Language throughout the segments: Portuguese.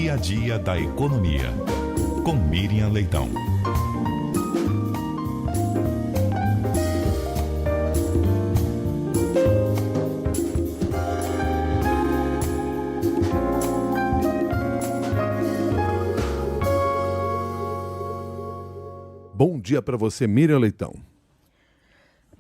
dia a dia da economia. Com Miriam Leitão. Bom dia para você, Miriam Leitão.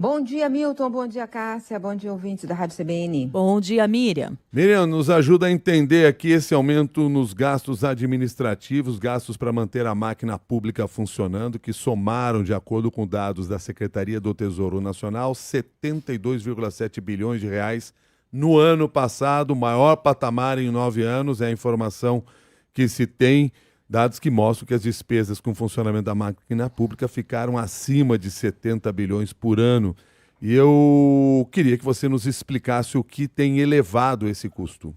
Bom dia, Milton. Bom dia, Cássia. Bom dia, ouvintes da Rádio CBN. Bom dia, Miriam. Miriam, nos ajuda a entender aqui esse aumento nos gastos administrativos, gastos para manter a máquina pública funcionando, que somaram, de acordo com dados da Secretaria do Tesouro Nacional, 72,7 bilhões de reais no ano passado, o maior patamar em 9 anos, é a informação que se tem. Dados que mostram que as despesas com o funcionamento da máquina pública ficaram acima de 70 bilhões por ano. E eu queria que você nos explicasse o que tem elevado esse custo.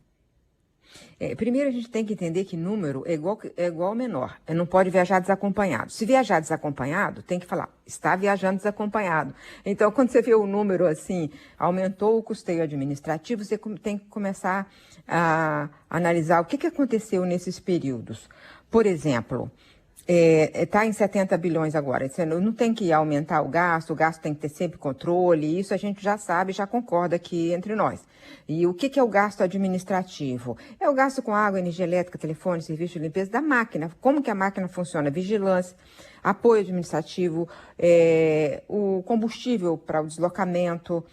Primeiro, a gente tem que entender que número é igual ao menor. Não pode viajar desacompanhado. Se viajar desacompanhado, tem que falar, está viajando desacompanhado. Então, quando você vê o número assim, aumentou o custeio administrativo, você tem que começar a analisar o que aconteceu nesses períodos. Por exemplo, está em 70 bilhões agora. Você não tem que aumentar o gasto tem que ter sempre controle, isso a gente já sabe, já concorda aqui entre nós. E o que é o gasto administrativo? É o gasto com água, energia elétrica, telefone, serviço de limpeza da máquina. Como que a máquina funciona? Vigilância, apoio administrativo, o combustível para o deslocamento,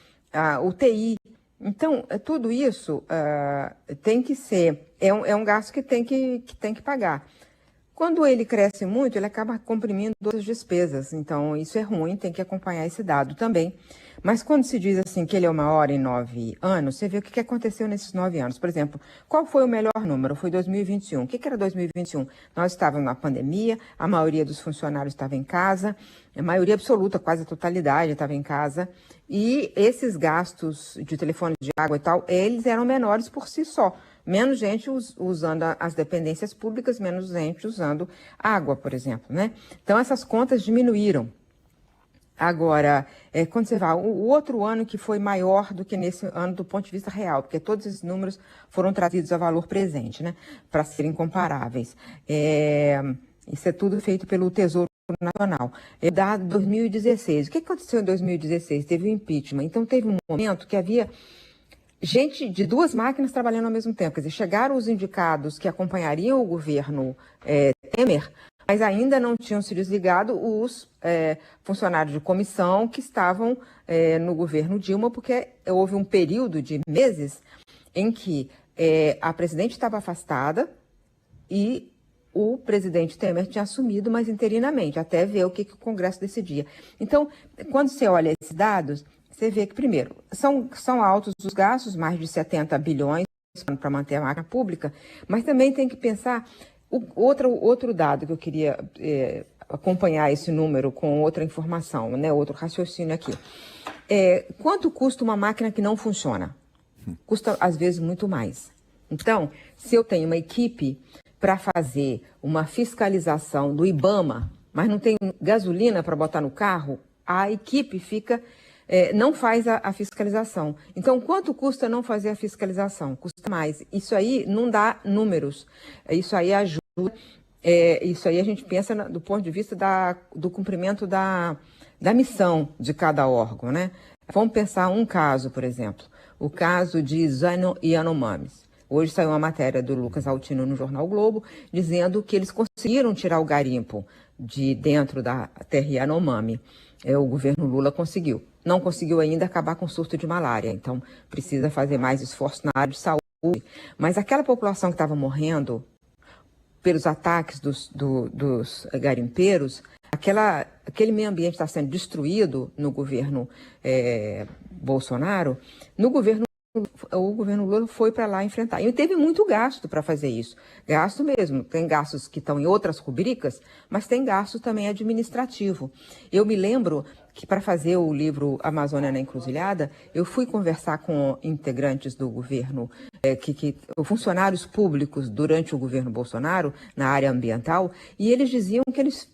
o TI. Então, tudo isso tem que ser, é um gasto que tem que pagar. Quando ele cresce muito, ele acaba comprimindo outras despesas. Então, isso é ruim, tem que acompanhar esse dado também. Mas quando se diz assim que ele é o maior em 9 anos, você vê o que aconteceu nesses 9 anos. Por exemplo, qual foi o melhor número? Foi 2021. O que era 2021? Nós estávamos na pandemia, a maioria dos funcionários estava em casa, a maioria absoluta, quase a totalidade estava em casa. E esses gastos de telefone, de água e tal, eles eram menores por si só. Menos gente usando as dependências públicas, menos gente usando água, por exemplo, né? Então, essas contas diminuíram. Agora, quando você vai, o outro ano que foi maior do que nesse ano do ponto de vista real, porque todos esses números foram trazidos a valor presente, né? Para serem comparáveis. Isso é tudo feito pelo Tesouro Nacional. Dado 2016. O que aconteceu em 2016? Teve o impeachment. Então, teve um momento que havia gente de duas máquinas trabalhando ao mesmo tempo. Quer dizer, chegaram os indicados que acompanhariam o governo Temer, mas ainda não tinham se desligado os funcionários de comissão que estavam no governo Dilma, porque houve um período de meses em que a presidente estava afastada e o presidente Temer tinha assumido, mas interinamente, até ver o que o Congresso decidia. Então, quando você olha esses dados, você vê que, primeiro, são altos os gastos, mais de 70 bilhões para manter a máquina pública, mas também tem que pensar, outro dado que eu queria acompanhar esse número com outra informação, né, outro raciocínio aqui. Quanto custa uma máquina que não funciona? Custa, às vezes, muito mais. Então, se eu tenho uma equipe para fazer uma fiscalização do IBAMA, mas não tem gasolina para botar no carro, a equipe não faz a fiscalização. Então, quanto custa não fazer a fiscalização? Custa mais. Isso aí não dá números. Isso aí ajuda. Isso aí a gente pensa do ponto de vista do cumprimento da missão de cada órgão, né? Vamos pensar um caso, por exemplo. O caso de Zano e Yanomamis. Hoje saiu uma matéria do Lucas Altino no Jornal Globo, dizendo que eles conseguiram tirar o garimpo de dentro da terra Yanomami. O governo Lula conseguiu. Não conseguiu ainda acabar com o surto de malária, então precisa fazer mais esforço na área de saúde. Mas aquela população que estava morrendo pelos ataques dos garimpeiros, aquele meio ambiente está sendo destruído no governo Bolsonaro, o governo Lula foi para lá enfrentar. E teve muito gasto para fazer isso. Gasto mesmo. Tem gastos que estão em outras rubricas, mas tem gasto também administrativo. Eu me lembro que para fazer o livro Amazônia na Encruzilhada, eu fui conversar com integrantes do governo, funcionários públicos durante o governo Bolsonaro, na área ambiental, e eles diziam que eles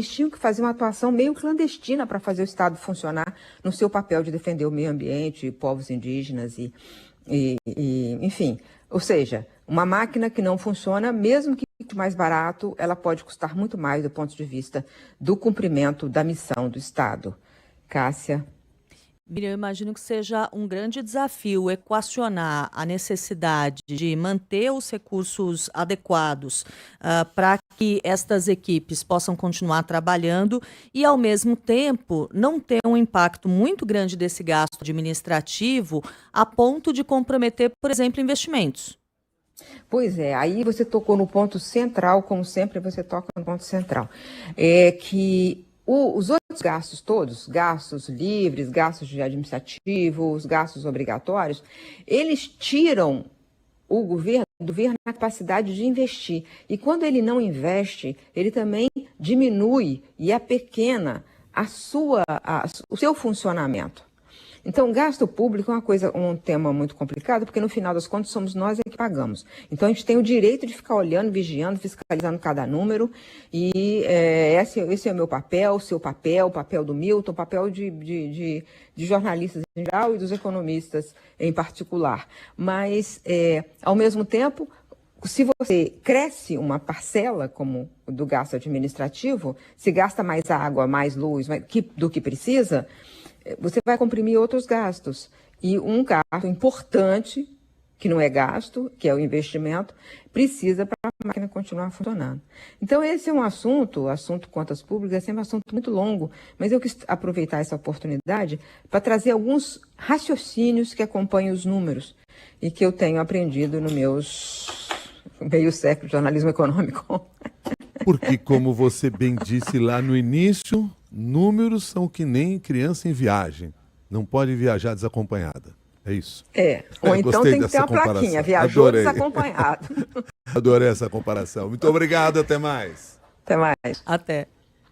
tinham que fazer uma atuação meio clandestina para fazer o Estado funcionar no seu papel de defender o meio ambiente, povos indígenas enfim, Ou seja, uma máquina que não funciona, mesmo que mais barato, ela pode custar muito mais do ponto de vista do cumprimento da missão do Estado. Cássia. Miriam, eu imagino que seja um grande desafio equacionar a necessidade de manter os recursos adequados para que estas equipes possam continuar trabalhando e, ao mesmo tempo, não ter um impacto muito grande desse gasto administrativo a ponto de comprometer, por exemplo, investimentos. Pois é, aí você tocou no ponto central, como sempre você toca no ponto central, é que os outros gastos todos, gastos livres, gastos administrativos, gastos obrigatórios, eles tiram o governo na capacidade de investir. E quando ele não investe, ele também diminui e apequena o seu funcionamento. Então, gasto público é um tema muito complicado, porque no final das contas somos nós que pagamos. Então, a gente tem o direito de ficar olhando, vigiando, fiscalizando cada número, e esse é o meu papel, o seu papel, o papel do Milton, o papel de jornalistas em geral e dos economistas em particular. Mas, ao mesmo tempo, se você cresce uma parcela como do gasto administrativo, se gasta mais água, mais luz do que precisa, você vai comprimir outros gastos. E um gasto importante, que não é gasto, que é o investimento, precisa para a máquina continuar funcionando. Então, esse é um assunto contas públicas, é sempre um assunto muito longo, mas eu quis aproveitar essa oportunidade para trazer alguns raciocínios que acompanham os números e que eu tenho aprendido no meus meio século de jornalismo econômico. Porque, como você bem disse lá no início, números são que nem criança em viagem. Não pode viajar desacompanhada. É isso. Ou então tem que ter uma plaquinha. Viajou desacompanhado. Adorei essa comparação. Muito obrigado, até mais. Até mais. Até.